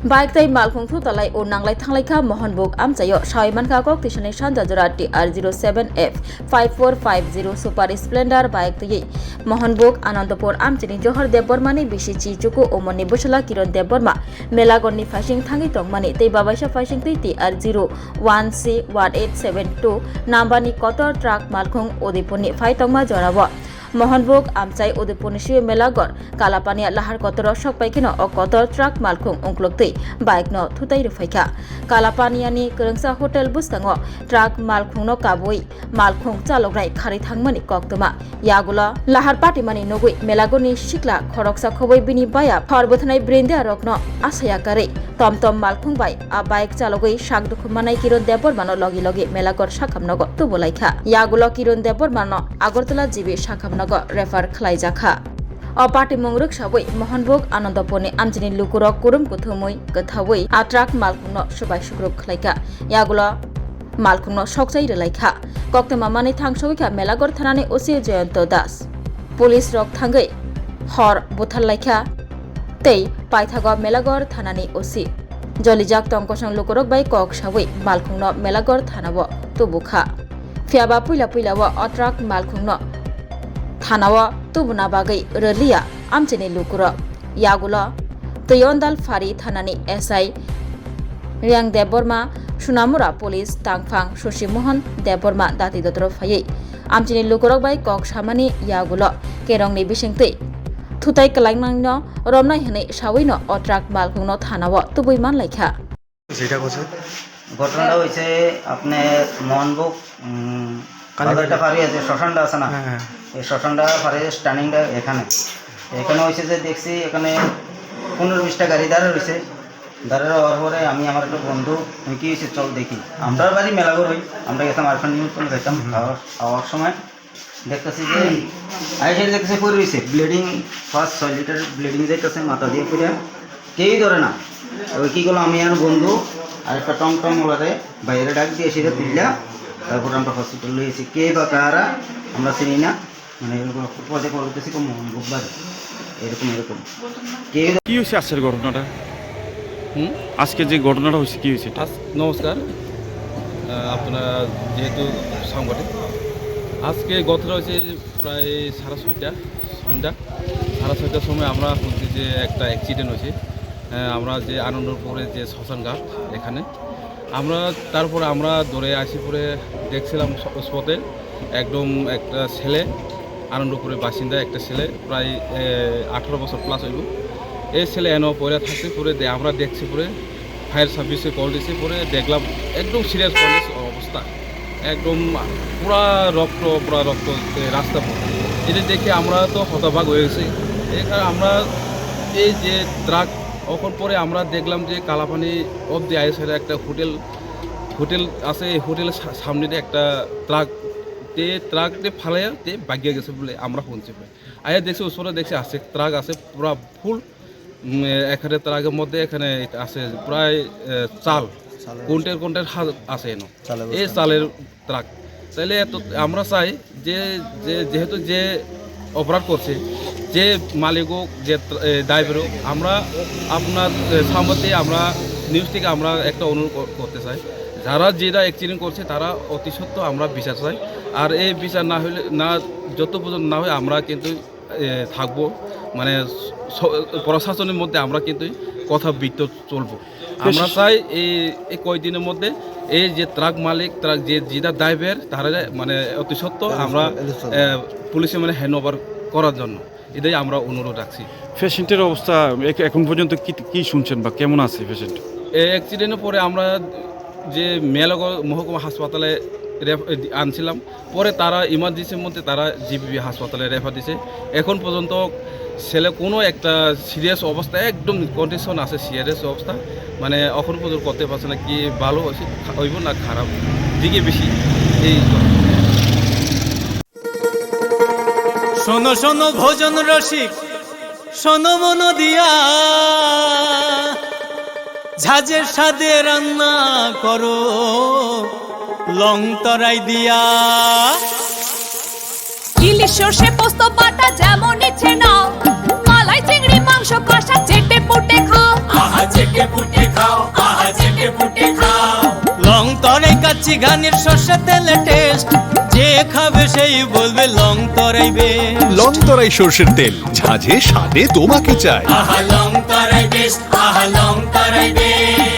Baik tay malkhung thu talai o nanglai thanglai kha Mohanbuk amchayo Shaiman kha kok tisane Sanja Jora TR07F 5450 Super Splendor bike tay Mohanbuk Anandapur amchini Johar Debormani bishi chi chuku omoni bushala Kiron Deborma Melagonni fashing thangi tongmani tei babaisha fashing tei TR01C1872 nambani kotor truck malkhung odipuni phai tongma jorabo Mohanbuk amchai Udipurni Shiwe Melagor Kalapania Lahar Kotor Shok Paikino o Kotor Truck Malkhung Unklukti Bike no Thutai Rufaika Kalapaniani Kerengsa Hotel Bustango Truck Malkhung no Kabui Malkhung Chalograi Khari Thangmani Koktuma Yagula Lahar Patimani Nogui Melagoni Shikla Khoroksa Khoboi Bini Baya Pharbuthnai Brindia Rokno Asaya Kare Tom Malkhung Bai a bike chalogoi Shakdukhumanai Kiron Debormano Logi Logi Melagor Shakamnogo Tubulaika Yagula Kiron Debormano Agortala Jibi Shakamnogo refer khlaijaka o party mungruk saboi Mohanbuk Anandapurni amchini lukurok kurum kuthumui gathawui a truck malkhungno subai sukruk khlaika yagula malkhungno sokchai relaikha koktema mani thangsoika Melagor thanani osi Jayanto Das police rok thangai hor buthal laikha tei paithago Melagor thanani osi Jolijak tongkosang lukurok bai kok saboi malkhungno Melagor thanabo tubukha fiaba puila wa a truck malkhungno Thanawa tubuna bagai relia amchini lukuro yagula Tuyondal Fari Thanani SI Riang Deborma Sunamura Police Tangfang Sushi Mohan Deborma Dati Dotro Faye amchini lukurok bai kok samani yagulo kerongni bisingtei Thutai kalainmangno romnai hene sawino o truck malkhungno thanawa tubui man laikha যেটা কথা ঘটনাটা হয়েছে আপনি মোহনবুক কালারটা পারি আছে শ্মশানটা আছে না এই শ্মশানটা পারি স্ট্যান্ডিংটা এখানে হয়েছে যে দেখছি এখানে 15-20টা গাড়ি দাঁড়া রয়েছে দাঁড়া হওয়ার পরে আমি আমার একটা বন্ধু কি হয়েছে চল দেখি আমরা বাড়ি মেলাগর হই আমরা গেতাম আরফান নিউজ করে খাইতাম খাওয়ার সময় দেখতেছি যে আইসে দেখতেছি পরে রয়েছে ব্লিডিং ফার্স্ট 6 লিটার ব্লিডিং যাইতেছে মাথা দিয়ে পুরে কেউই ধরে না ওই কী করলো আমি আর বন্ধু আর একটা টং ওলারে বাইরে ডাক দিয়ে সেটা তুললা তারপর আমরা হসপিটাল হয়েছি কে বা কারা আমরা চিনি না মানে এরকম পদে করতেছি বুধবার এরকম কে কি হয়েছে আজকের ঘটনাটা আজকে যে ঘটনাটা হয়েছে কি হয়েছে নমস্কার আপনারা যেহেতু সাংবাদিক আজকে ঘটনা হয়েছে প্রায় 6:30 সন্ধ্যা 6:30টার সময় আমরা শুনছি যে একটা অ্যাক্সিডেন্ট হয়েছে আমরা যে আনন্দপুরে যে শ্মশানঘাট এখানে আমরা তারপরে আমরা দৌড়ে আসি পরে দেখছিলাম স্পটে একদম একটা ছেলে আনন্দপুরের বাসিন্দা একটা ছেলে প্রায় 18 বছর প্লাস হইব এই ছেলে এনে পড়ে থাকতে পরে আমরা দেখছি পরে ফায়ার সার্ভিসে কল দিয়েছি পরে দেখলাম একদম সিরিয়াস অবস্থা একদম পুরা রক্ত রাস্তা এটা দেখে আমরা তো হতবাক হয়ে গেছি এখানে আমরা এই যে ট্রাক ওখান পরে আমরা দেখলাম যে কালাপানি অফ দি আইসের একটা হোটেল আছে এই হোটেলের সামনে দিয়ে একটা ট্রাক দিয়ে ফালাইতে বাগিয়ে গেছে বলে আমরা শুনছি আয়া দেখছি ওসরে দেখছি আছে ট্রাক আছে পুরা ফুল এখানে ট্রাকের মধ্যে এখানে আছে প্রায় চাল কোনটের আছে এনো এই চালের ট্রাক তাহলে আমরা চাই যে যেহেতু যে অপরাধ করছে যে মালিক হোক যে ড্রাইভার হোক আমরা আপনার সামনে আমরা নিউজ থেকে আমরা একটা অনুরোধ করতে চাই যারা যেটা অ্যাক্সিডেন্ট করছে তারা অতি সত্ত্ব আমরা বিচার চাই আর এই বিচার না হলে না যত পর্যন্ত না হয় আমরা কিন্তু থাকবো মানে প্রশাসনের মধ্যে আমরা কিন্তু কথা বিতর্ক চলবো আমরা চাই এই কয়েকদিনের মধ্যে এই যে ট্রাক মালিক ট্রাক যেটা ড্রাইভার তারা মানে অতি সত্ত্ব আমরা পুলিশে মানে হ্যান্ড ওভার করার জন্য এটাই আমরা অনুরোধ রাখছি পেশেন্টের অবস্থা এখন পর্যন্ত কি শুনছেন বা কেমন আছে পেশেন্ট এই অ্যাক্সিডেন্টের পরে আমরা যে মেলাগড় মহকুমা হাসপাতালে আনছিলাম পরে তারা ইমার্জেন্সির মধ্যে তারা জিবিবি হাসপাতালে রেফার দিছে এখন পর্যন্ত ছেলে কোনো একটা সিরিয়াস অবস্থা একদম কন্ডিশন আছে সিরিয়াস অবস্থা মানে এখন পর্যন্ত করতে পারছে না কি ভালো হইব না খারাপ দিকে বেশি এই শোনো শোনো ভোজন রসিক শোনো মন দিয়া ঝাঁঝের স্বাদে রান্না করো লং তরাই দিয়া ইলিশ সর্ষে পোস্ত বাটা যেমন ইচ্ছে নাও মালাই চিংড়ি মাংস কষা চেটে পুটে খাও চেটে পুটে তরাই কাচ্চি ঘানির সর্ষে তেলে টেস্ট, যে খাবে সেই বলবে লং তরাই বেশ। লং তরাই সর্ষের তেল, ঝাঁঝে স্বাদে তোমাকে চাই। আহা লং তরাই বেশ, আহা লং তরাই বেশ।